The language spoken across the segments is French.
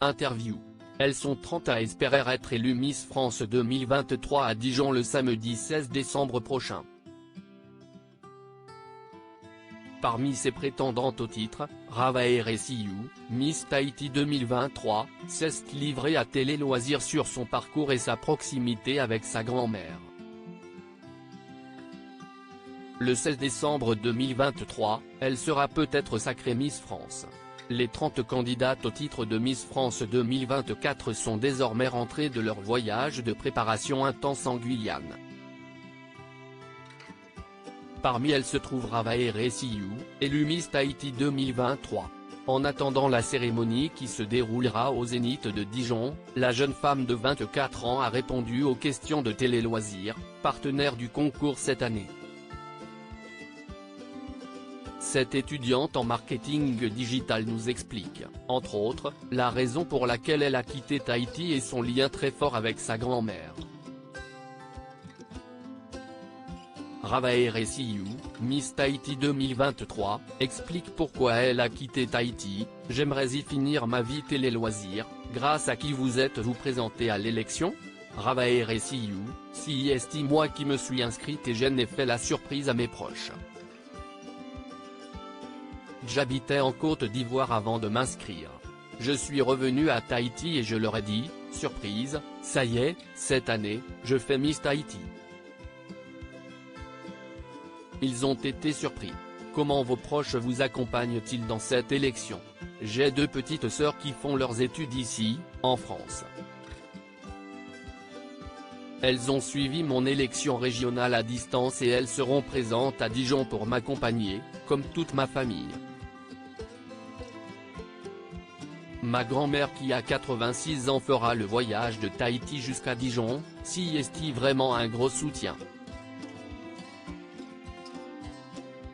Interview. Elles sont 30 à espérer être élues Miss France 2023 à Dijon le samedi 16 décembre prochain. Parmi ses prétendantes au titre, Ravae Resiou, Miss Tahiti 2023, s'est livrée à Télé Loisirs sur son parcours et sa proximité avec sa grand-mère. Le 16 décembre 2023, elle sera peut-être sacrée Miss France. Les 30 candidates au titre de Miss France 2024 sont désormais rentrées de leur voyage de préparation intense en Guyane. Parmi elles se trouve Ravae Resiou, élue Miss Tahiti 2023. En attendant la cérémonie qui se déroulera au Zénith de Dijon, la jeune femme de 24 ans a répondu aux questions de Télé Loisirs, partenaire du concours cette année. Cette étudiante en marketing digital nous explique, entre autres, la raison pour laquelle elle a quitté Tahiti et son lien très fort avec sa grand-mère. Ravae Resiou, Miss Tahiti 2023, explique pourquoi elle a quitté Tahiti. « J'aimerais y finir ma vie Télé Loisirs, grâce à qui vous êtes-vous présenté à l'élection ?» Ravae Resiou, si est moi qui me suis inscrite et je n'ai fait la surprise à mes proches. J'habitais en Côte d'Ivoire avant de m'inscrire. Je suis revenu à Tahiti et je leur ai dit, surprise, ça y est, cette année, je fais Miss Tahiti. Ils ont été surpris. Comment vos proches vous accompagnent-ils dans cette élection? J'ai 2 petites sœurs qui font leurs études ici, en France. Elles ont suivi mon élection régionale à distance et elles seront présentes à Dijon pour m'accompagner, comme toute ma famille. Ma grand-mère qui a 86 ans fera le voyage de Tahiti jusqu'à Dijon, si est vraiment un gros soutien.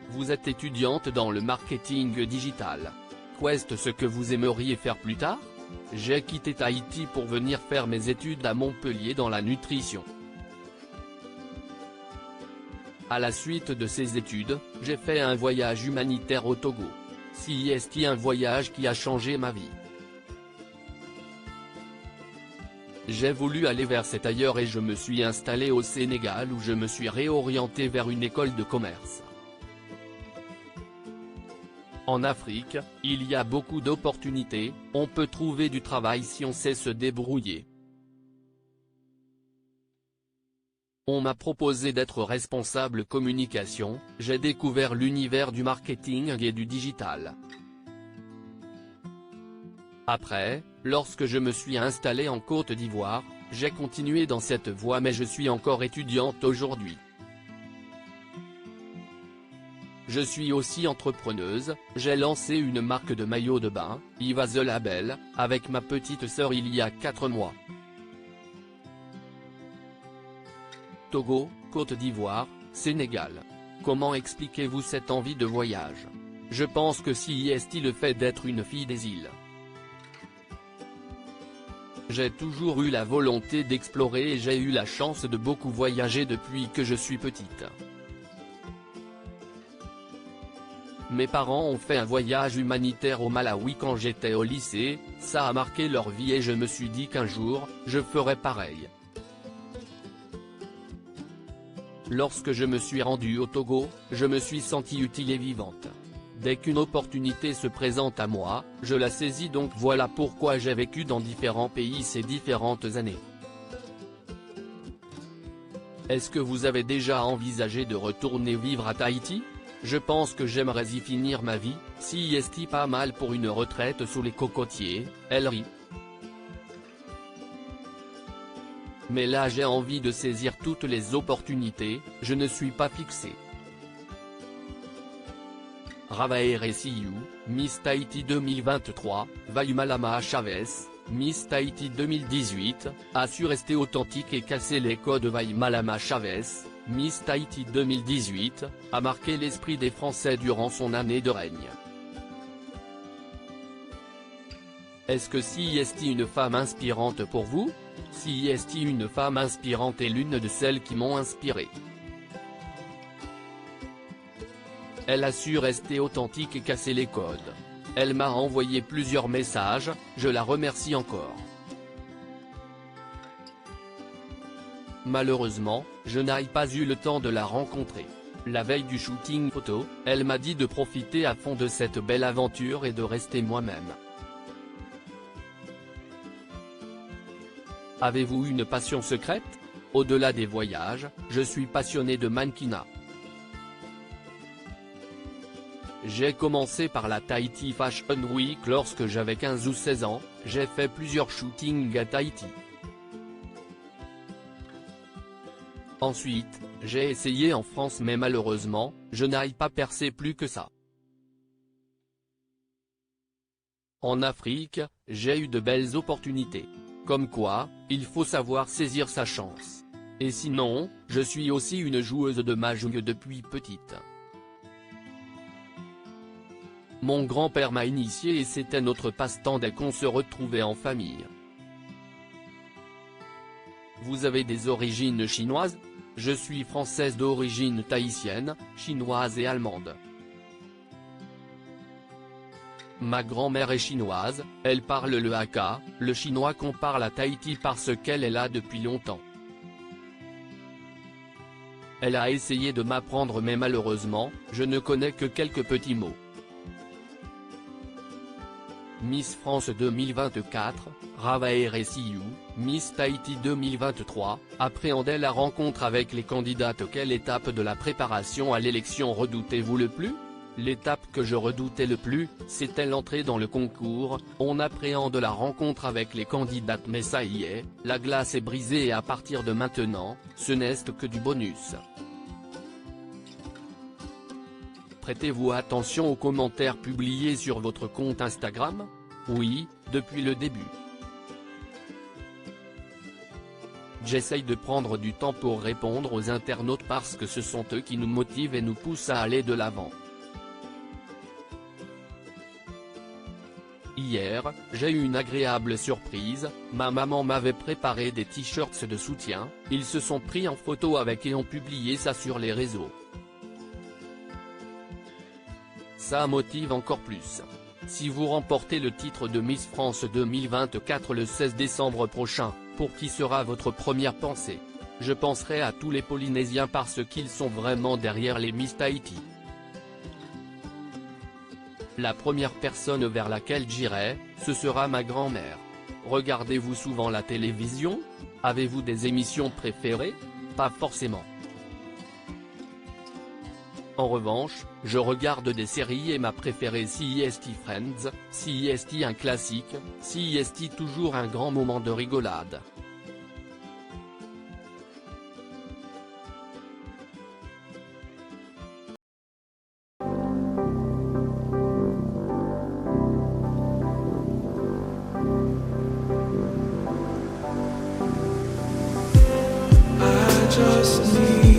Vous êtes étudiante dans le marketing digital. Qu'est-ce ce que vous aimeriez faire plus tard? J'ai quitté Tahiti pour venir faire mes études à Montpellier dans la nutrition. À la suite de ces études, j'ai fait un voyage humanitaire au Togo. Si est un voyage qui a changé ma vie. J'ai voulu aller vers cet ailleurs et je me suis installé au Sénégal où je me suis réorienté vers une école de commerce. En Afrique, il y a beaucoup d'opportunités, on peut trouver du travail si on sait se débrouiller. On m'a proposé d'être responsable communication, j'ai découvert l'univers du marketing et du digital. Après, lorsque je me suis installé en Côte d'Ivoire, j'ai continué dans cette voie mais je suis encore étudiante aujourd'hui. Je suis aussi entrepreneuse, j'ai lancé une marque de maillots de bain, Iva The Label, avec ma petite sœur il y a 4 mois. Togo, Côte d'Ivoire, Sénégal. Comment expliquez-vous cette envie de voyage? Je pense que si est le fait d'être une fille des îles. J'ai toujours eu la volonté d'explorer et j'ai eu la chance de beaucoup voyager depuis que je suis petite. Mes parents ont fait un voyage humanitaire au Malawi quand j'étais au lycée, ça a marqué leur vie et je me suis dit qu'un jour, je ferais pareil. Lorsque je me suis rendue au Togo, je me suis sentie utile et vivante. Dès qu'une opportunité se présente à moi, je la saisis donc voilà pourquoi j'ai vécu dans différents pays ces différentes années. Est-ce que vous avez déjà envisagé de retourner vivre à Tahiti? Je pense que j'aimerais y finir ma vie, si est pas mal pour une retraite sous les cocotiers, elle rit. Mais là j'ai envie de saisir toutes les opportunités, je ne suis pas fixé. Ravae Resiou, Miss Tahiti 2023, Vaimalama Chavez, Miss Tahiti 2018, a su rester authentique et casser les codes. Vaimalama Chavez, Miss Tahiti 2018, a marqué l'esprit des Français durant son année de règne. Est-ce que si est une femme inspirante pour vous? Si est une femme inspirante est l'une de celles qui m'ont inspiré. Elle a su rester authentique et casser les codes. Elle m'a envoyé plusieurs messages, je la remercie encore. Malheureusement, je n'ai pas eu le temps de la rencontrer. La veille du shooting photo, elle m'a dit de profiter à fond de cette belle aventure et de rester moi-même. Avez-vous une passion secrète? Au-delà des voyages, je suis passionné de mannequinat. J'ai commencé par la Tahiti Fashion Week lorsque j'avais 15 ou 16 ans, j'ai fait plusieurs shootings à Tahiti. Ensuite, j'ai essayé en France mais malheureusement, je n'ai pas percé plus que ça. En Afrique, j'ai eu de belles opportunités. Comme quoi, il faut savoir saisir sa chance. Et sinon, je suis aussi une joueuse de mahjong depuis petite. Mon grand-père m'a initié et c'était notre passe-temps dès qu'on se retrouvait en famille. Vous avez des origines chinoises? Je suis française d'origine tahitienne, chinoise et allemande. Ma grand-mère est chinoise, elle parle le Hakka, le chinois qu'on parle à Tahiti parce qu'elle est là depuis longtemps. Elle a essayé de m'apprendre mais malheureusement, je ne connais que quelques petits mots. Miss France 2024, Ravae Resiu, Miss Tahiti 2023, appréhendez la rencontre avec les candidates. Quelle étape de la préparation à l'élection redoutez-vous le plus? L'étape que je redoutais le plus, c'était l'entrée dans le concours. On appréhende la rencontre avec les candidates mais ça y est, la glace est brisée et à partir de maintenant, ce n'est que du bonus. Prêtez-vous attention aux commentaires publiés sur votre compte Instagram? Oui, depuis le début. J'essaye de prendre du temps pour répondre aux internautes parce que ce sont eux qui nous motivent et nous poussent à aller de l'avant. Hier, j'ai eu une agréable surprise, ma maman m'avait préparé des t-shirts de soutien, ils se sont pris en photo avec et ont publié ça sur les réseaux. Ça motive encore plus. Si vous remportez le titre de Miss France 2024 le 16 décembre prochain, pour qui sera votre première pensée? Je penserai à tous les Polynésiens parce qu'ils sont vraiment derrière les Miss Tahiti. La première personne vers laquelle j'irai, ce sera ma grand-mère. Regardez-vous souvent la télévision? Avez-vous des émissions préférées? Pas forcément. En revanche, je regarde des séries et ma préférée CIST Friends, CIST un classique, CIST toujours un grand moment de rigolade. I just need